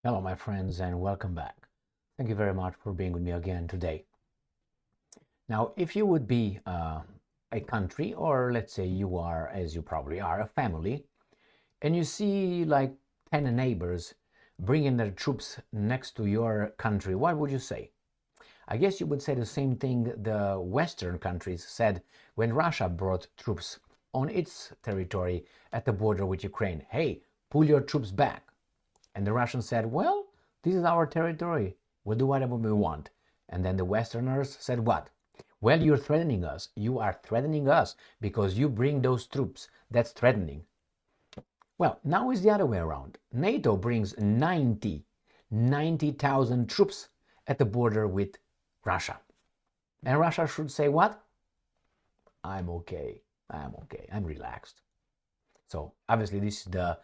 Hello, my friends, and welcome back. Thank you very much for being with me again today. Now, if you would be a country, or let's say you are, as you probably are, a family, and you see like 10 neighbors bringing their troops next to your country, what would you say? I guess you would say the same thing the Western countries said when Russia brought troops on its territory at the border with Ukraine. Hey, pull your troops back. And the Russians said, well, this is our territory. We'll do whatever we want. And then the Westerners said, what? Well, you're threatening us. You are threatening us because you bring those troops. That's threatening. Well, now it's the other way around. NATO brings 90,000 troops at the border with Russia. And Russia should say, what? I'm okay. I'm relaxed. So obviously this is the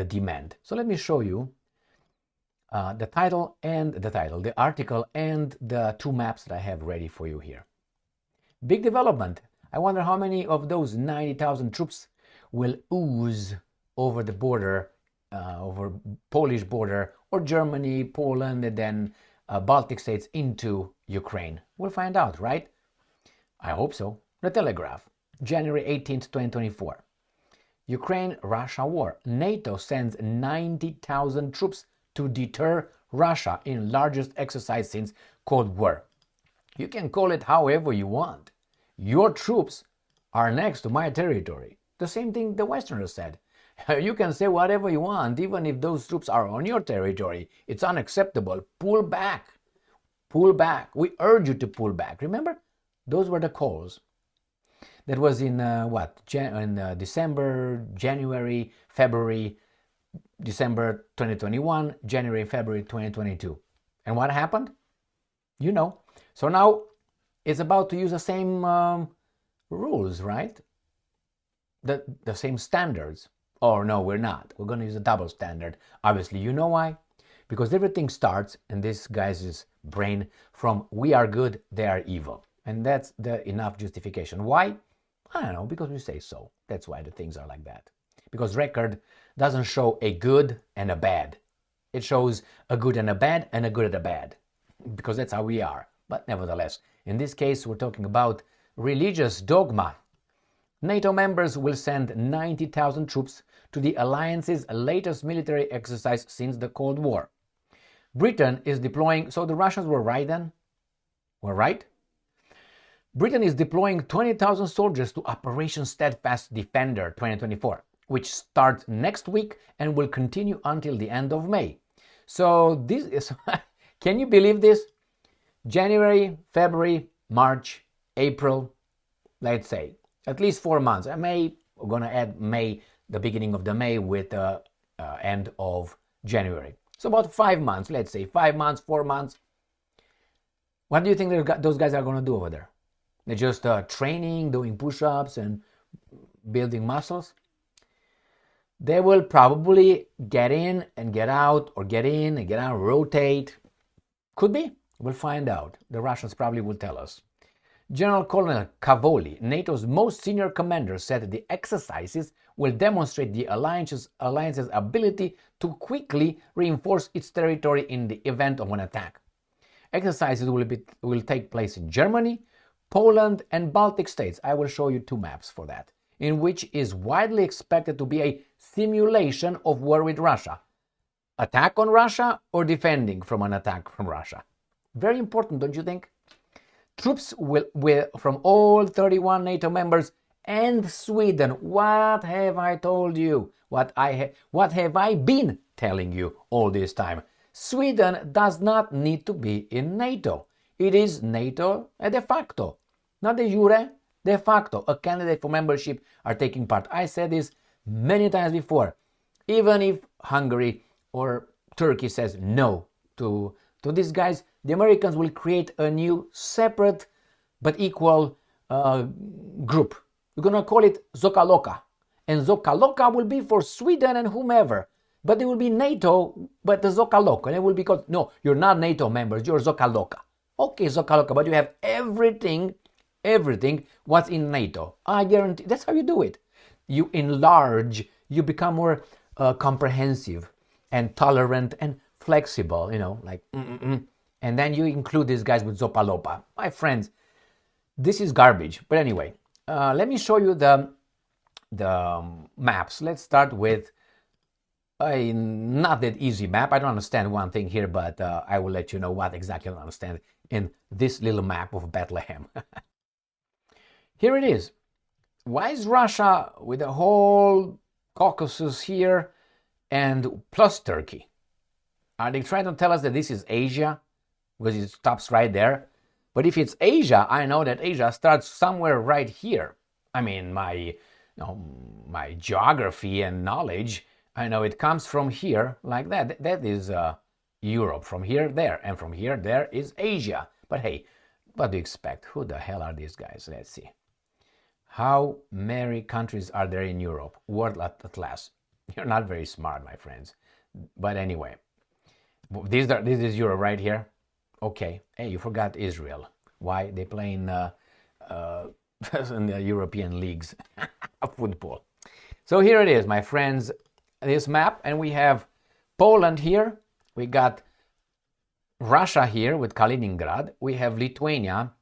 demand. So let me show you the article, and the two maps that I have ready for you here. Big development. I wonder how many of those 90,000 troops will ooze over the border, over Polish border, or Germany, Poland, and then Baltic states into Ukraine. We'll find out, right? I hope so. The Telegraph, January 18th, 2024. Ukraine-Russia war. NATO sends 90,000 troops to deter Russia in largest exercise since Cold War. You can call it however you want. Your troops are next to my territory. The same thing the Westerners said. You can say whatever you want, even if those troops are on your territory. It's unacceptable. Pull back. Pull back. We urge you to pull back. Remember? Those were the calls. That was in December, January, February, December 2021, January, February 2022. And what happened? You know. So now it's about to use the same rules, right? The same standards. Or no, we're not. We're going to use a double standard. Obviously, you know why? Because everything starts in this guy's brain from we are good, they are evil. And that's the enough justification. Why? I don't know, because we say so. That's why the things are like that. Because record doesn't show a good and a bad. It shows a good and a bad and a good and a bad. Because that's how we are. But nevertheless, in this case, we're talking about religious dogma. NATO members will send 90,000 troops to the alliance's latest military exercise since the Cold War. Britain is deploying, so the Russians were right then? Were right? Britain is deploying 20,000 soldiers to Operation Steadfast Defender 2024, which starts next week and will continue until the end of May. So this is, can you believe this? January, February, March, April, let's say, at least 4 months. We're going to add May, the beginning of the May with the end of January. So about 5 months, let's say 5 months, 4 months. What do you think those guys are going to do over there? They're just training, doing push-ups and building muscles. They will probably get in and get out, or get in and get out, rotate. Could be. We'll find out. The Russians probably will tell us. General Colonel Cavoli, NATO's most senior commander, said the exercises will demonstrate the alliance's ability to quickly reinforce its territory in the event of an attack. Exercises will take place in Germany, Poland, and Baltic states. I will show you two maps for that, in which is widely expected to be a simulation of war with Russia. Attack on Russia or defending from an attack from Russia. Very important, don't you think? Troops will from all 31 NATO members and Sweden. What have I told you? What have I been telling you all this time? Sweden does not need to be in NATO. It is NATO de facto. Not de jure, de facto. A candidate for membership are taking part. I said this many times before. Even if Hungary or Turkey says no to these guys, the Americans will create a new separate but equal group. We're going to call it Zokaloka. And Zokaloka will be for Sweden and whomever. But it will be NATO, but the Zokaloka. And it will be called, no, you're not NATO members, you're Zokaloka. Okay, Zokaloka, but you have everything what's in NATO. I guarantee, that's how you do it. You enlarge, you become more comprehensive and tolerant and flexible, like and then you include these guys with Zopalopa. My friends, this is garbage. But anyway, let me show you the maps. Let's start with a not that easy map. I don't understand one thing here, but I will let you know what exactly I don't understand in this little map of Bethlehem. Here it is. Why is Russia with the whole Caucasus here and plus Turkey? Are they trying to tell us that this is Asia? Because it stops right there. But if it's Asia, I know that Asia starts somewhere right here. I mean, my geography and knowledge, I know it comes from here like that. That is Europe. From here, there. And from here, there is Asia. But hey, what do you expect? Who the hell are these guys? Let's see. How many countries are there in Europe? World Atlas. You're not very smart, my friends. But anyway, this is Europe right here. Okay. Hey, you forgot Israel. Why? They play in the European leagues of football. So here it is, my friends, this map. And we have Poland here. We got Russia here with Kaliningrad. We have Lithuania,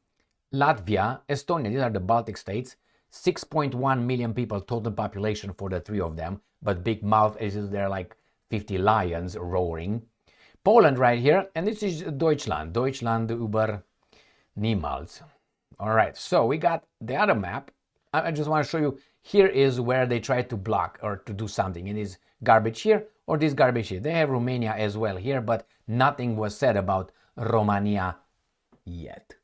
Latvia, Estonia. These are the Baltic states. 6.1 million people total population for the three of them, but big mouth is there like 50 lions roaring. Poland right here, and this is Deutschland über niemals. All right, so we got the other map. I just want to show you, here is where they try to block or to do something. It is garbage here or this garbage here. They have Romania as well here, but nothing was said about Romania yet.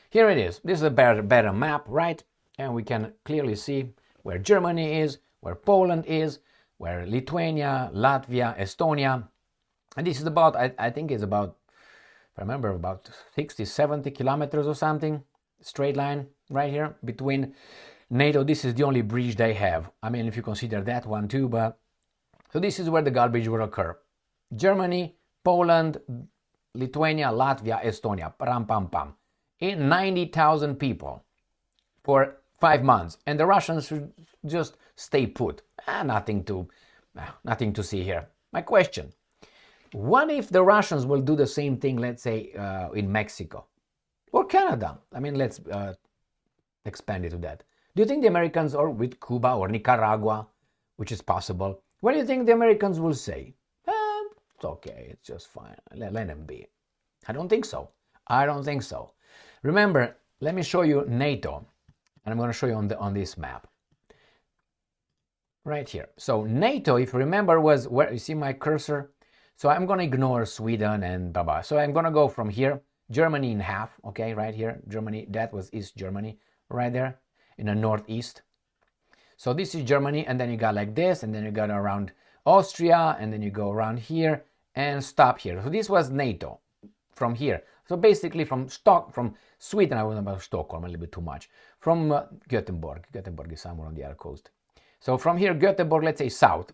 Here it is. This is a better map, right? And we can clearly see where Germany is, where Poland is, where Lithuania, Latvia, Estonia. And this is about, I think it's about, if I remember, about 60, 70 kilometers or something, straight line right here between NATO. This is the only bridge they have. I mean, if you consider that one too, but so this is where the garbage will occur. Germany, Poland, Lithuania, Latvia, Estonia, pam. In 90,000 people for 5 months, and the Russians should just stay put. Nothing to see here. My question, what if the Russians will do the same thing, let's say, in Mexico or Canada? I mean, let's expand it to that. Do you think the Americans, or with Cuba or Nicaragua, which is possible, what do you think the Americans will say? It's okay, it's just fine, let them be. I don't think so. Remember, let me show you NATO. And I'm going to show you on this map. Right here. So NATO, if you remember, was where you see my cursor. So I'm going to ignore Sweden and blah. So I'm going to go from here, Germany in half. Okay, right here, Germany. That was East Germany, right there in the northeast. So this is Germany, and then you got like this, and then you got around Austria, and then you go around here and stop here. So this was NATO from here. So basically from Sweden, I was about Stockholm a little bit too much. From Gothenburg is somewhere on the other coast. So from here, Gothenburg, let's say south.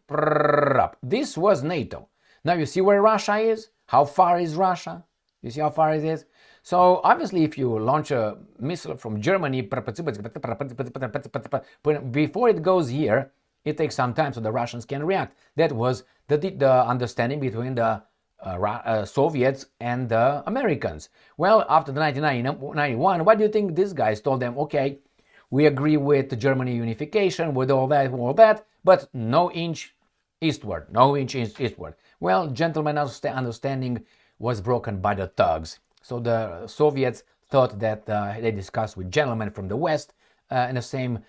This was NATO. Now you see where Russia is? How far is Russia? You see how far it is? So obviously if you launch a missile from Germany, before it goes here, it takes some time so the Russians can react. That was the understanding between the Soviets and the Americans. Well, after the 1991, what do you think these guys told them? Okay, we agree with Germany unification, with all that, but no inch eastward. Well, gentlemen's understanding was broken by the thugs. So the Soviets thought that they discussed with gentlemen from the West in the same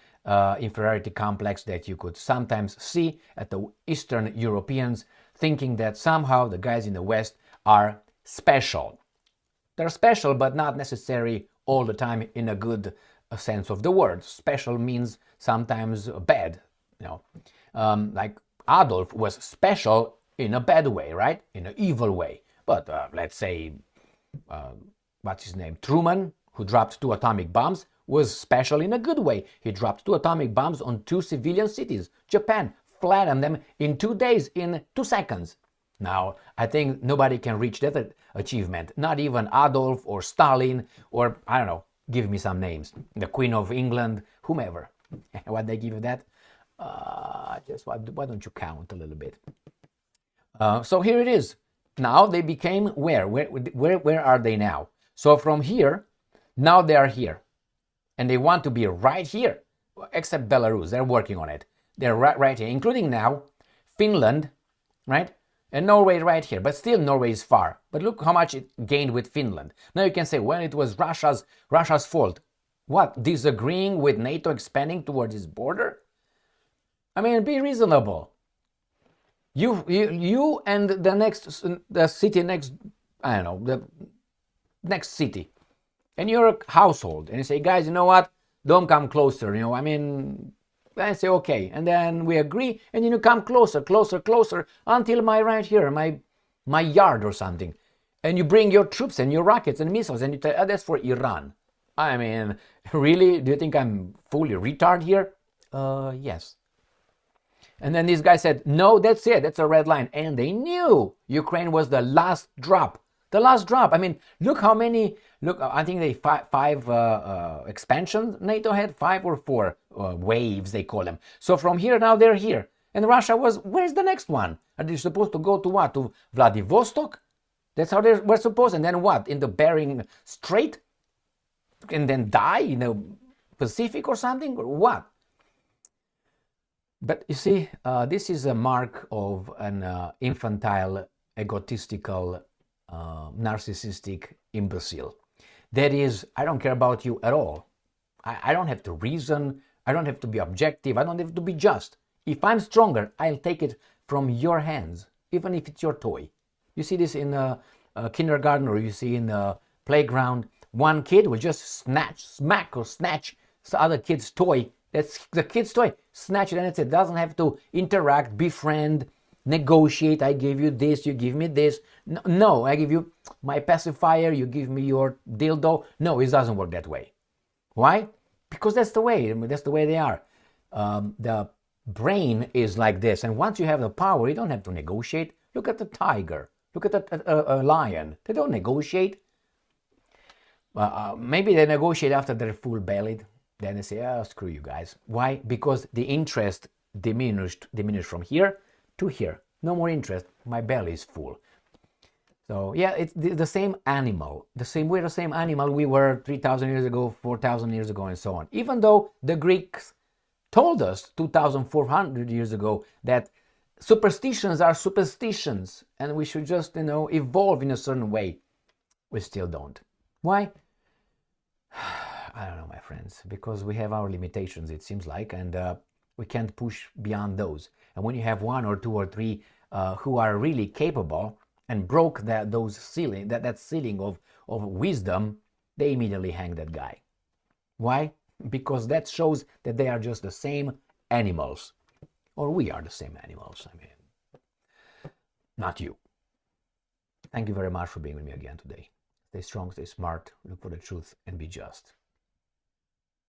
inferiority complex that you could sometimes see at the Eastern Europeans, thinking that somehow the guys in the West are special. They're special, but not necessarily all the time in a good sense of the word. Special means sometimes bad, like Adolf was special in a bad way, right? In an evil way. But let's say, what's his name? Truman, who dropped 2 atomic bombs, was special in a good way. He dropped 2 atomic bombs on 2 civilian cities. Japan flattened them in 2 days, in 2 seconds. Now, I think nobody can reach that achievement. Not even Adolf or Stalin or, I don't know, give me some names. The Queen of England, whomever. What they give you that? Why don't you count a little bit? So here it is. now they became where? Where are they now? So from here, now they are here. And they want to be right here, except Belarus. They're working on it. They're right here, including now Finland, right? And Norway right here. But still Norway is far. But look how much it gained with Finland. Now you can say, well, it was Russia's fault. What? Disagreeing with NATO expanding towards its border? I mean, be reasonable. You and the city next, I don't know, the next city, and your household, and you say, guys, you know what? Don't come closer. I mean, I say okay, and then we agree, and then you come closer, closer, closer until right here, my yard or something, and you bring your troops and your rockets and missiles, and you tell, that's for Iran. I mean, really? Do you think I'm fully retard here? Yes. And then this guy said, no, that's it. That's a red line. And they knew Ukraine was the last drop. The last drop. I mean, look how many, I think they five expansions NATO had, 5 or 4 waves, they call them. So from here, now they're here. And Russia was, where's the next one? Are they supposed to go to what? To Vladivostok? That's how they were supposed. And then what? In the Bering Strait? And then die in the Pacific or something? Or what? But you see, this is a mark of an infantile, egotistical, narcissistic imbecile. That is, I don't care about you at all. I don't have to reason. I don't have to be objective. I don't have to be just. If I'm stronger, I'll take it from your hands, even if it's your toy. You see this in a kindergarten, or you see in the playground. One kid will just smack or snatch the other kid's toy. That's the kid's toy. Snatch it, and it doesn't have to interact, befriend, negotiate. I give you this, you give me this. No, I give you my pacifier, you give me your dildo. No, it doesn't work that way. Why? Because that's the way. That's the way they are. The brain is like this, and once you have the power, you don't have to negotiate. Look at the tiger. Look at a lion. They don't negotiate. Maybe they negotiate after they're full-bellied. Then they say, oh, screw you guys. Why? Because the interest diminished from here to here. No more interest. My belly is full. So yeah, it's the same animal. We're the same animal we were 3,000 years ago, 4,000 years ago, and so on. Even though the Greeks told us 2,400 years ago that superstitions are superstitions and we should just, evolve in a certain way. We still don't. Why? I don't know, my friends, because we have our limitations, it seems like, and we can't push beyond those. And when you have 1 or 2 or 3 who are really capable and broke that ceiling of wisdom, they immediately hang that guy. Why? Because that shows that they are just the same animals. Or we are the same animals, I mean, not you. Thank you very much for being with me again today. Stay strong, stay smart, look for the truth, and be just.